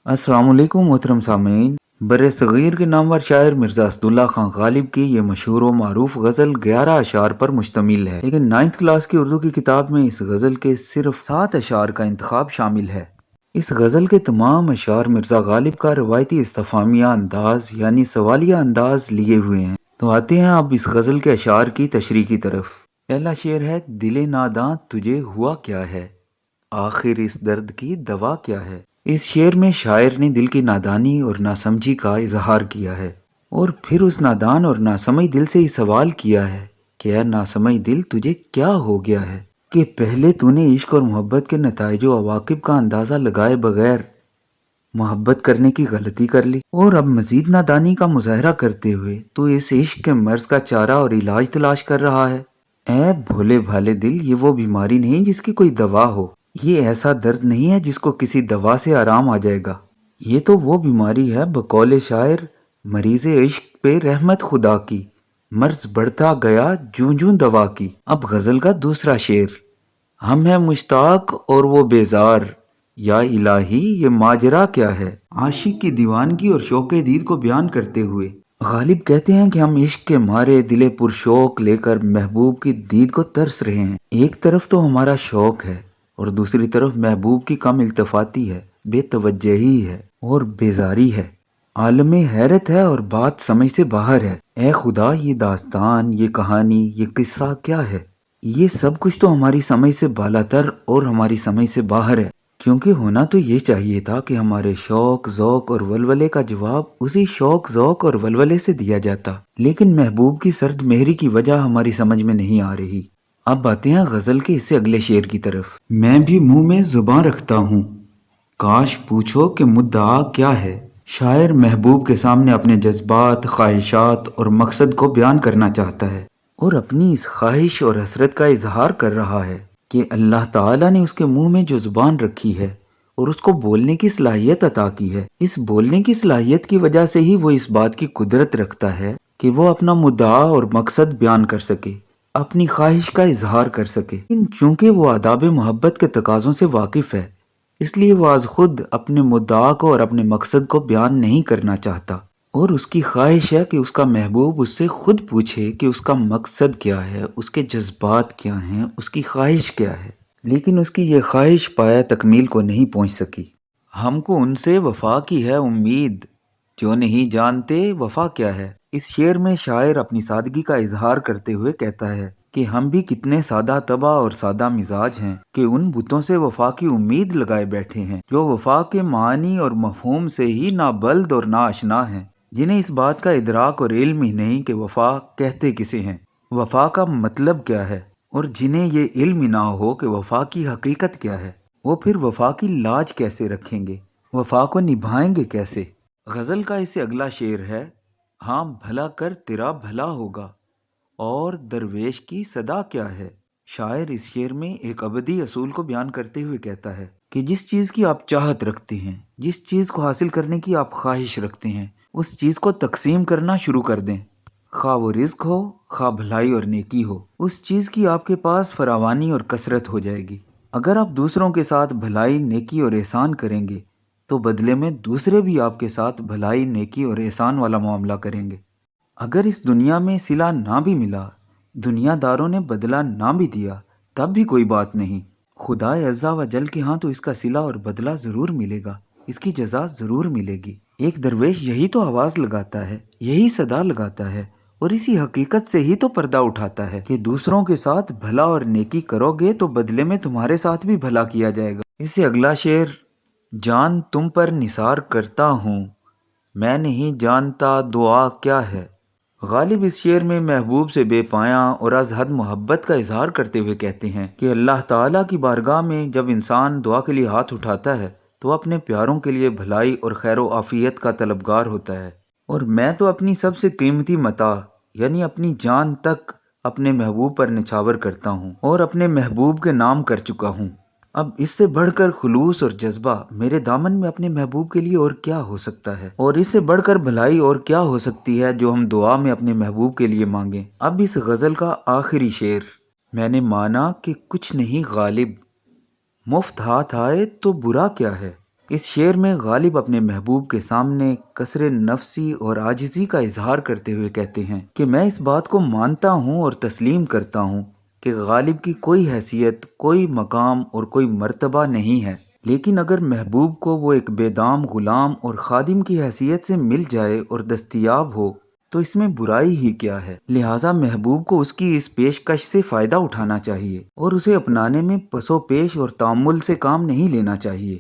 अस्सलाम वालेकुम मोहतरम सामीन। बर सग़ीर के नामवर शायर मिर्ज़ा असदुल्ला खान गालिब की ये मशहूर व मारूफ गज़ल 11 अशार पर मुश्तमिल है, लेकिन 9th क्लास की उर्दू की किताब में इस गज़ल के सिर्फ 7 अशार का इंतखाब शामिल है। इस गज़ल के तमाम अशार मिर्ज़ा गालिब का रवायती इस्तफ़ामिया अंदाज यानी सवालिया अंदाज लिए हुए हैं। तो आते हैं अब इस गज़ल के अशार की तशरीह की तरफ। पहला शेर है, दिले नादां तुझे हुआ क्या है, आखिर इस दर्द की दवा क्या है। इस शेर में शायर ने दिल की नादानी और नासमझी का इजहार किया है और फिर उस नादान और नासमझ दिल से ही सवाल किया है कि यार नासमझ दिल तुझे क्या हो गया है कि पहले तूने इश्क और मोहब्बत के नताइज व अवाकिब का अंदाज़ा लगाए बगैर मोहब्बत करने की गलती कर ली और अब मजीद नादानी का मुजाहरा करते हुए तो इस इश्क के मर्ज का चारा और इलाज तलाश कर रहा है। ऐ भोले भाले दिल, ये वो बीमारी नहीं जिसकी कोई दवा हो, ये ऐसा दर्द नहीं है जिसको किसी दवा से आराम आ जाएगा, ये तो वो बीमारी है बकौले शायर मरीज इश्क पे रहमत खुदा की, मर्ज बढ़ता गया जूं जूं दवा की। अब गजल का दूसरा शेर, हम हैं मुश्ताक और वो बेजार, या इलाही ये माजरा क्या है। आशिक की दीवानगी और शौक़ दीद को बयान करते हुए गालिब कहते हैं कि हम इश्क के मारे दिले पुरशौक लेकर महबूब की दीद को तरस रहे हैं। एक तरफ तो हमारा शौक है और दूसरी तरफ महबूब की कम इल्तफाती है, बेतवज्जही है और बेजारी है, आलमे हैरत है और बात समझ से बाहर है। ए खुदा, ये दास्तान, ये कहानी, ये किस्सा क्या है। ये सब कुछ तो हमारी समझ से बालातर और हमारी समझ से बाहर है, क्योंकि होना तो ये चाहिए था कि हमारे शौक ज़ौक और वलवले का जवाब उसी शौक ज़ौक और वलवले से दिया जाता, लेकिन महबूब की सर्द मेहरी की वजह हमारी समझ में नहीं आ रही। अब आते हैं गजल के इससे अगले शेर की तरफ। मैं भी मुंह में जुबान रखता हूँ, काश पूछो कि मुद्दा क्या है। शायर महबूब के सामने अपने जज्बात, ख्वाहिशात और मकसद को बयान करना चाहता है और अपनी इस ख्वाहिश और हसरत का इजहार कर रहा है कि अल्लाह ताला ने उसके मुंह में जो जुबान रखी है और उसको बोलने की सलाहियत अता की है, इस बोलने की सलाहियत की वजह से ही वो इस बात की कुदरत रखता है कि वो अपना मुद्दा और मकसद बयान कर सके, अपनी ख्वाहिश का इजहार कर सके। लेकिन चूंकि वो आदाब मोहब्बत के तकाज़ों से वाकिफ है, इसलिए वो आज खुद अपने मुद्दा को और अपने मकसद को बयान नहीं करना चाहता और उसकी ख्वाहिश है कि उसका महबूब उससे खुद पूछे कि उसका मकसद क्या है, उसके जज्बात क्या हैं, उसकी ख्वाहिश क्या है। लेकिन उसकी ये ख्वाहिश पाया तकमील को नहीं पहुंच सकी। हमको उनसे वफा की है उम्मीद, जो नहीं जानते वफा क्या है। इस शेर में शायर अपनी सादगी का इजहार करते हुए कहता है कि हम भी कितने सादा तबा और सादा मिजाज हैं कि उन बुतों से वफा की उम्मीद लगाए बैठे हैं जो वफा के मानी और मफहूम से ही ना बल्द और ना आशना हैं, जिन्हें इस बात का इदराक और इल्म ही नहीं कि वफा कहते किसे हैं, वफा का मतलब क्या है, और जिन्हें ये इल्म ही ना हो कि वफा की हकीकत क्या है, वो फिर वफा की लाज कैसे रखेंगे, वफा को निभाएंगे कैसे। गज़ल का इससे अगला शेर है, हाँ भला कर तेरा भला होगा और दरवेश की सदा क्या है। शायर इस शेर में एक अबदी असूल को बयान करते हुए कहता है कि जिस चीज़ की आप चाहत रखते हैं, जिस चीज़ को हासिल करने की आप ख्वाहिश रखते हैं, उस चीज़ को तकसीम करना शुरू कर दें। खा वो रिज्क हो, खा भलाई और नेकी हो, उस चीज़ की आपके पास फरावानी और कसरत हो जाएगी। अगर आप दूसरों के साथ भलाई, नेकी और एहसान करेंगे तो बदले में दूसरे भी आपके साथ भलाई, नेकी और एहसान वाला मामला करेंगे। अगर इस दुनिया में सिला ना भी मिला, दुनियादारों ने बदला ना भी दिया, तब भी कोई बात नहीं, खुदा अज़्ज़ा व जल के यहाँ तो इसका सिला और बदला ज़रूर मिलेगा, इसकी जज़ा ज़रूर मिलेगी। एक दरवेश यही तो आवाज़ लगाता है, यही सदा लगाता है और इसी हकीकत से ही तो पर्दा उठाता है कि दूसरों के साथ भला और नेकी करोगे तो बदले में तुम्हारे साथ भी भला किया जाएगा। इससे अगला शेर, जान तुम पर निसार करता हूँ, मैं नहीं जानता दुआ क्या है। गालिब इस शेर में महबूब से बेपाया और अज़हद मोहब्बत का इजहार करते हुए कहते हैं कि अल्लाह ताला की बारगाह में जब इंसान दुआ के लिए हाथ उठाता है तो अपने प्यारों के लिए भलाई और खैर आफियत का तलबगार होता है, और मैं तो अपनी सबसे कीमती मता यानी अपनी जान तक अपने महबूब पर निछावर करता हूँ और अपने महबूब के नाम कर चुका हूँ। अब इससे बढ़कर खुलूस और जज्बा मेरे दामन में अपने महबूब के लिए और क्या हो सकता है, और इससे बढ़कर भलाई और क्या हो सकती है जो हम दुआ में अपने महबूब के लिए मांगें। अब इस गज़ल का आखिरी शेर, मैंने माना कि कुछ नहीं गालिब, मुफ्त हाथ आए तो बुरा क्या है। اس شعر میں غالب اپنے محبوب کے سامنے کسر نفسی اور عاجزی کا اظہار کرتے ہوئے کہتے ہیں کہ میں اس بات کو مانتا ہوں اور تسلیم کرتا ہوں کہ غالب کی کوئی حیثیت، کوئی مقام اور کوئی مرتبہ نہیں ہے، لیکن اگر محبوب کو وہ ایک بے دام غلام اور خادم کی حیثیت سے مل جائے اور دستیاب ہو تو اس میں برائی ہی کیا ہے؟ لہٰذا محبوب کو اس کی اس پیشکش سے فائدہ اٹھانا چاہیے اور اسے اپنانے میں پس و پیش اور تامل سے کام نہیں لینا چاہیے۔